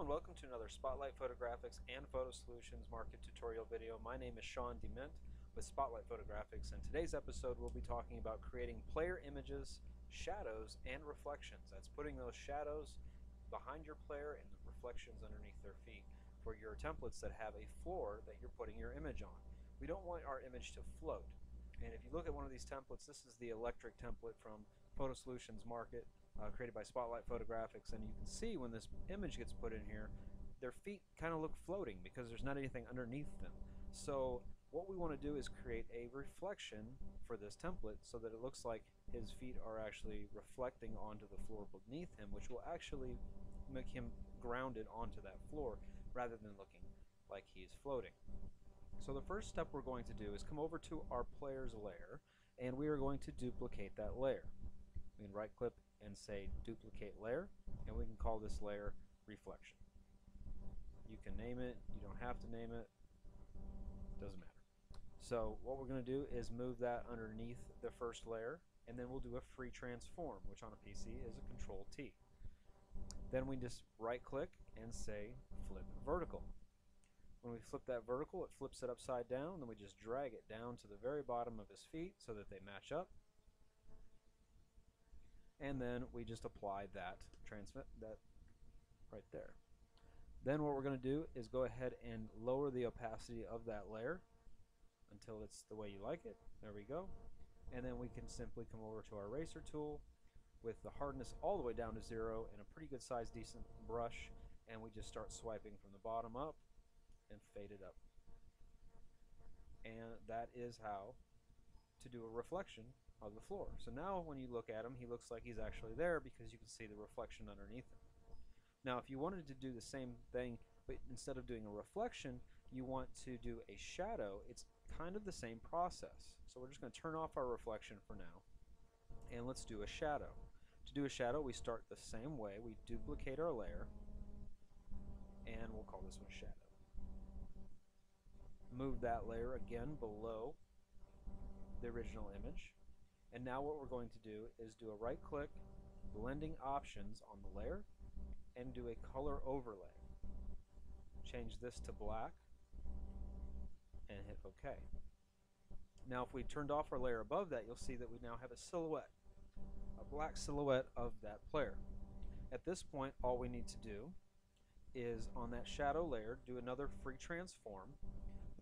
Hello and welcome to another Spotlight Photographics and Photo Solutions market tutorial video. My name is Sean Dement with Spotlight Photographics, and today's episode we'll be talking about creating player images, shadows, and reflections. That's putting those shadows behind your player and the reflections underneath their feet for your templates that have a floor that you're putting your image on. We don't want our image to float. And if you look at one of these templates, this is the electric template from Photo Solutions Market, created by Spotlight Photographics, and you can see when this image gets put in here, their feet kind of look floating because there's not anything underneath them. So what we want to do is create a reflection for this template so that it looks like his feet are actually reflecting onto the floor beneath him, which will actually make him grounded onto that floor rather than looking like he's floating. So the first step we're going to do is come over to our player's layer, and we are going to duplicate that layer. We can right click and say duplicate layer, and we can call this layer reflection. You can name it, you don't have to name it, doesn't matter. So what we're going to do is move that underneath the first layer, and then we'll do a free transform, which on a PC is a Control T. Then we just right click and say flip vertical. When we flip that vertical, it flips it upside down, then we just drag it down to the very bottom of his feet so that they match up. And then we just apply that right there. Then what we're going to do is go ahead and lower the opacity of that layer until it's the way you like it. There we go. And then we can simply come over to our eraser tool with the hardness all the way down to 0 and a pretty good size decent brush, and we just start swiping from the bottom up and fade it up. And that is how to do a reflection of the floor. So now when you look at him, he looks like he's actually there because you can see the reflection underneath him. Now if you wanted to do the same thing, but instead of doing a reflection, you want to do a shadow, it's kind of the same process. So we're just going to turn off our reflection for now, and let's do a shadow. To do a shadow, we start the same way. We duplicate our layer, and we'll call this one shadow. Move that layer again below the original image, and now what we're going to do is do a right click, blending options on the layer, and do a color overlay. Change this to black and hit OK. Now if we turned off our layer above that, you'll see that we now have a silhouette, a black silhouette of that player. At this point, all we need to do is on that shadow layer do another free transform.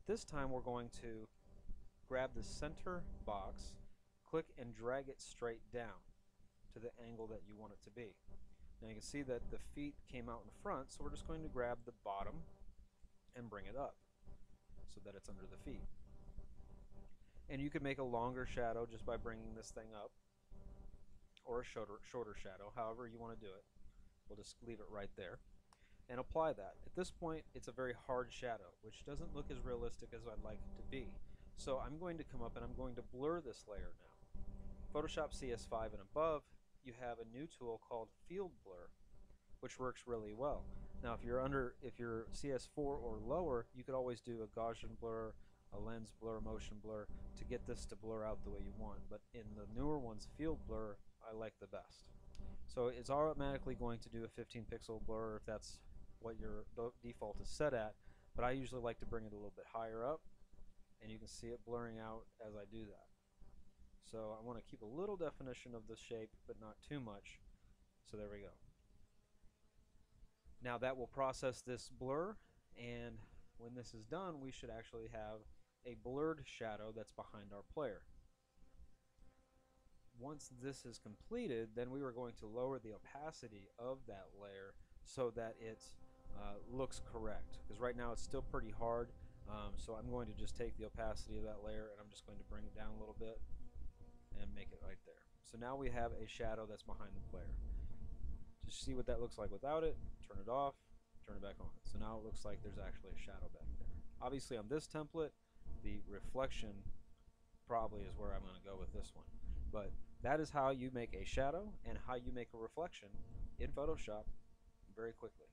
This time we're going to grab the center box, click and drag it straight down to the angle that you want it to be. Now you can see that the feet came out in front, so we're just going to grab the bottom and bring it up so that it's under the feet. And you can make a longer shadow just by bringing this thing up, or a shorter shadow, however you want to do it. We'll just leave it right there and apply that. At this point, it's a very hard shadow, which doesn't look as realistic as I'd like it to be. So I'm going to come up and I'm going to blur this layer now. Photoshop CS5 and above, you have a new tool called Field Blur, which works really well. Now if you're CS4 or lower, you could always do a Gaussian blur, a lens blur, motion blur to get this to blur out the way you want. But in the newer ones, Field Blur, I like the best. So it's automatically going to do a 15 pixel blur if that's what your default is set at, but I usually like to bring it a little bit higher up, and you can see it blurring out as I do that. So I want to keep a little definition of the shape, but not too much. So there we go. Now that will process this blur, and when this is done, we should actually have a blurred shadow that's behind our player. Once this is completed, then we are going to lower the opacity of that layer so that it looks correct, because right now it's still pretty hard. So I'm going to just take the opacity of that layer and I'm just going to bring it down a little bit and make it right there. So now we have a shadow that's behind the player. Just see what that looks like without it, turn it off, turn it back on. So now it looks like there's actually a shadow back there. Obviously on this template, the reflection probably is where I'm going to go with this one. But that is how you make a shadow and how you make a reflection in Photoshop very quickly.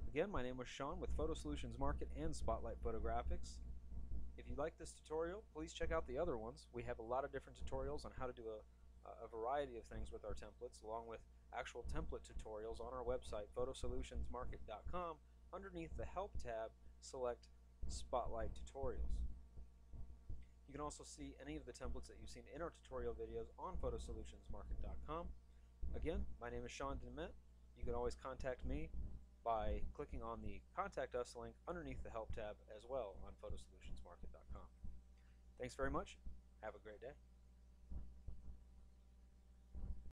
Again, my name was Sean with Photo Solutions Market and Spotlight Photographics. If you like this tutorial, please check out the other ones. We have a lot of different tutorials on how to do a variety of things with our templates, along with actual template tutorials on our website, photosolutionsmarket.com. Underneath the Help tab, select Spotlight Tutorials. You can also see any of the templates that you've seen in our tutorial videos on photosolutionsmarket.com. Again, my name is Sean Demet. You can always contact me by clicking on the Contact Us link underneath the Help tab as well on photosolutionsmarket.com. Thanks very much. Have a great day.